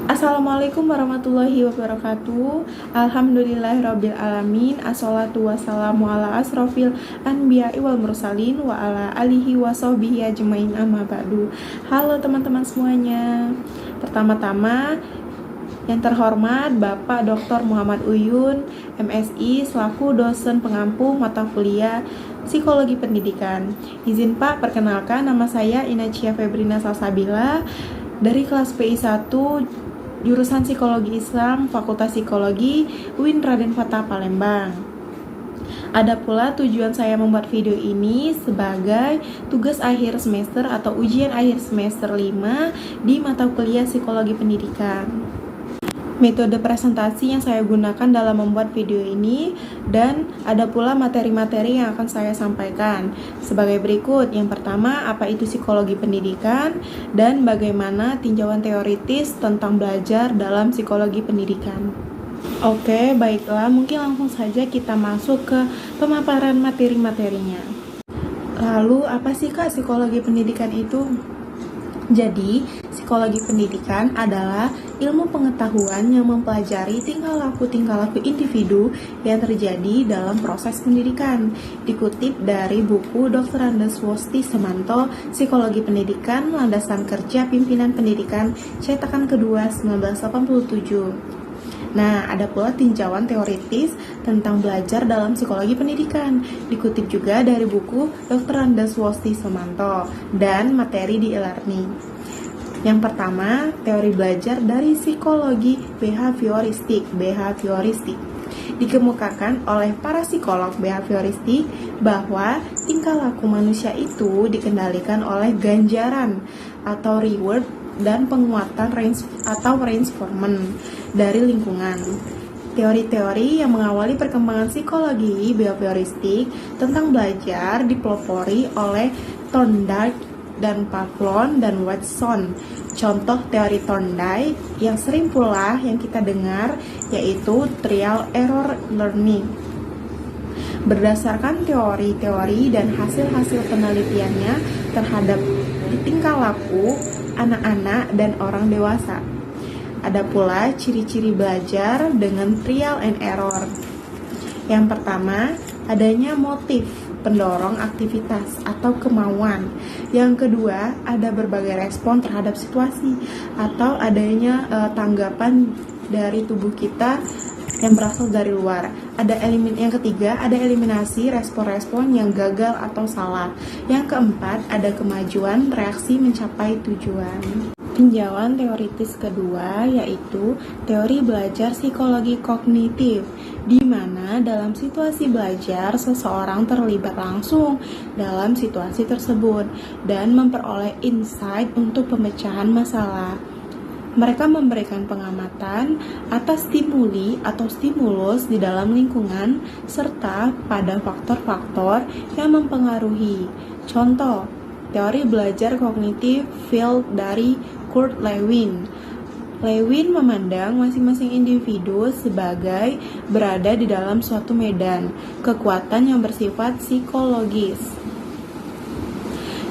Assalamualaikum warahmatullahi wabarakatuh. Alhamdulillahirabbil alamin. Assalatu wassalamu ala asrofil anbiya'i wal mursalin wa ala alihi wa sahbihi ajmain amma ba'du. Halo teman-teman semuanya. Pertama-tama yang terhormat Bapak Dr. Muhammad Uyun, MSI, selaku dosen pengampu mata kuliah Psikologi Pendidikan. Izin Pak, perkenalkan, nama saya Inacia Febrina Salsabila dari kelas PI 1 jurusan Psikologi Islam, Fakultas Psikologi, UIN Raden Fatah Palembang. Ada pula tujuan saya membuat video ini sebagai tugas akhir semester atau ujian akhir semester 5 di mata kuliah Psikologi Pendidikan. Metode presentasi yang saya gunakan dalam membuat video ini, dan ada pula materi-materi yang akan saya sampaikan sebagai berikut. Yang pertama, apa itu psikologi pendidikan dan bagaimana tinjauan teoritis tentang belajar dalam psikologi pendidikan. Oke, baiklah, mungkin langsung saja kita masuk ke pemaparan materi-materinya. Lalu, apa sih Kak psikologi pendidikan itu? Jadi, psikologi pendidikan adalah ilmu pengetahuan yang mempelajari tingkah laku individu yang terjadi dalam proses pendidikan. Dikutip dari buku Dr. Andes Wosti Semanto, Psikologi Pendidikan, Landasan Kerja Pimpinan Pendidikan, cetakan kedua 1987. Nah, ada pula tinjauan teoritis tentang belajar dalam psikologi pendidikan. Dikutip juga dari buku Dr. Andes Wosti Semanto dan materi di e-learning. Yang pertama, teori belajar dari psikologi behavioristik. Dikemukakan oleh para psikolog behavioristik bahwa tingkah laku manusia itu dikendalikan oleh ganjaran atau reward dan penguatan reinforcement dari lingkungan. Teori-teori yang mengawali perkembangan psikologi behavioristik tentang belajar dipelopori oleh Thorndike dan Pavlov dan Watson. Contoh teori Thorndike yang sering pula yang kita dengar yaitu trial error learning. Berdasarkan teori-teori dan hasil-hasil penelitiannya terhadap tingkah laku anak-anak dan orang dewasa. Ada pula ciri-ciri belajar dengan trial and error. Yang pertama, adanya motif pendorong aktivitas atau kemauan. Yang kedua, ada berbagai respon terhadap situasi atau adanya tanggapan dari tubuh kita yang berasal dari luar. Yang ketiga, ada eliminasi respon-respon yang gagal atau salah. Yang keempat, ada kemajuan reaksi mencapai tujuan. Tinjauan teoritis kedua yaitu teori belajar psikologi kognitif, di mana dalam situasi belajar seseorang terlibat langsung dalam situasi tersebut dan memperoleh insight untuk pemecahan masalah. Mereka memberikan pengamatan atas stimuli atau stimulus di dalam lingkungan serta pada faktor-faktor yang mempengaruhi. Contoh, teori belajar kognitif field dari Kurt Lewin. Lewin memandang masing-masing individu sebagai berada di dalam suatu medan kekuatan yang bersifat psikologis,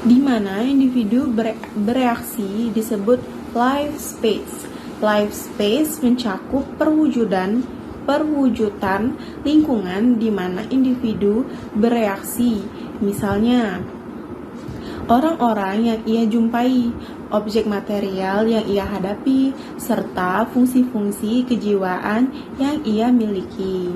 di mana individu bereaksi disebut life space. Life space mencakup perwujudan lingkungan di mana individu bereaksi. Misalnya, orang-orang yang ia jumpai, objek material yang ia hadapi, serta fungsi-fungsi kejiwaan yang ia miliki.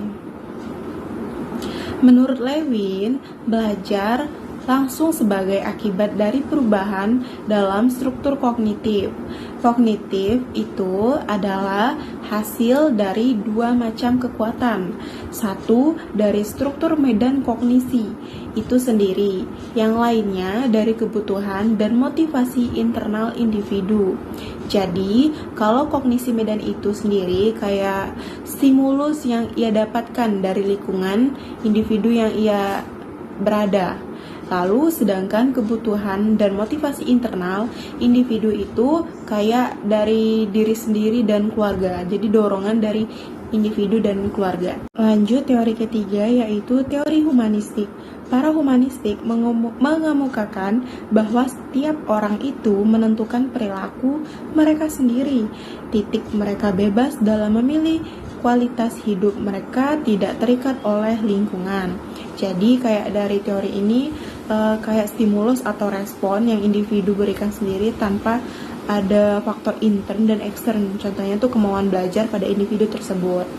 Menurut Lewin, belajar langsung sebagai akibat dari perubahan dalam struktur kognitif. Kognitif itu adalah hasil dari dua macam kekuatan. Satu, dari struktur medan kognisi itu sendiri. Yang lainnya dari kebutuhan dan motivasi internal individu. Jadi, kalau kognisi medan itu sendiri kayak stimulus yang ia dapatkan dari lingkungan individu yang ia berada. Lalu sedangkan kebutuhan dan motivasi internal individu itu kayak dari diri sendiri dan keluarga. Jadi dorongan dari individu dan keluarga. Lanjut teori ketiga yaitu teori humanistik. Para humanistik mengemukakan bahwa setiap orang itu menentukan perilaku mereka sendiri. Mereka bebas dalam memilih kualitas hidup mereka, tidak terikat oleh lingkungan. Jadi kayak dari teori ini kayak stimulus atau respon yang individu berikan sendiri tanpa ada faktor intern dan ekstern. Contohnya tuh kemauan belajar pada individu tersebut.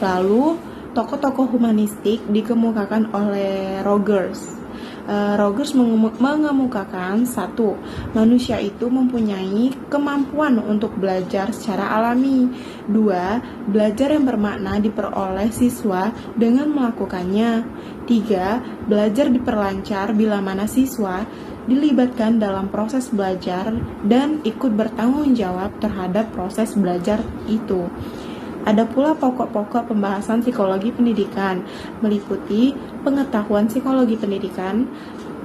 Lalu tokoh-tokoh humanistik dikemukakan oleh Rogers. Rogers mengemukakan satu, manusia itu mempunyai kemampuan untuk belajar secara alami. Dua, belajar yang bermakna diperoleh siswa dengan melakukannya. Tiga, belajar diperlancar bila mana siswa dilibatkan dalam proses belajar dan ikut bertanggung jawab terhadap proses belajar itu. Ada pula pokok-pokok pembahasan psikologi pendidikan, meliputi pengetahuan psikologi pendidikan,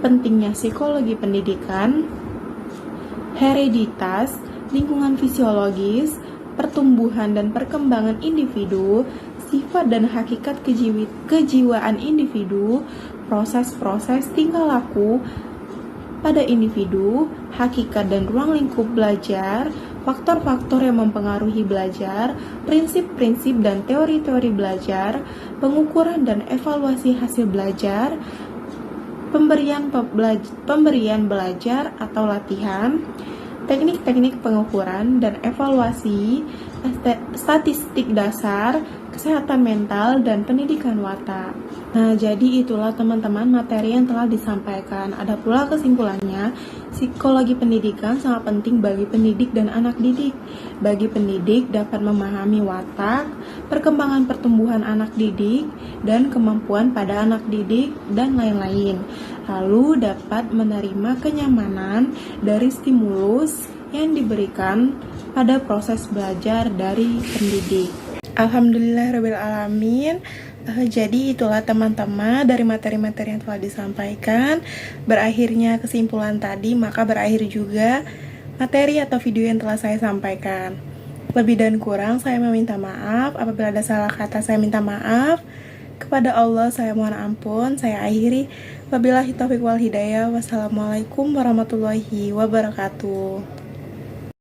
pentingnya psikologi pendidikan, hereditas, lingkungan fisiologis, pertumbuhan dan perkembangan individu, sifat dan hakikat kejiwaan individu, proses-proses tingkah laku pada individu, hakikat dan ruang lingkup belajar, faktor-faktor yang mempengaruhi belajar, prinsip-prinsip dan teori-teori belajar, pengukuran dan evaluasi hasil belajar, pemberian belajar atau latihan, teknik-teknik pengukuran dan evaluasi, statistik dasar, kesehatan mental, dan pendidikan watak. Nah, jadi itulah teman-teman materi yang telah disampaikan. Ada pula kesimpulannya, psikologi pendidikan sangat penting bagi pendidik dan anak didik. Bagi pendidik dapat memahami watak, perkembangan pertumbuhan anak didik, dan kemampuan pada anak didik, dan lain-lain. Lalu dapat menerima kenyamanan dari stimulus yang diberikan pada proses belajar dari pendidik. Alhamdulillahirrabbilalamin. Jadi itulah teman-teman dari materi-materi yang telah disampaikan. Berakhirnya kesimpulan tadi, maka berakhir juga materi atau video yang telah saya sampaikan. Lebih dan kurang saya meminta maaf. Apabila ada salah kata saya minta maaf. Kepada Allah saya mohon ampun. Saya akhiri. Wabillahi taufiq wal hidayah. Wassalamualaikum warahmatullahi wabarakatuh.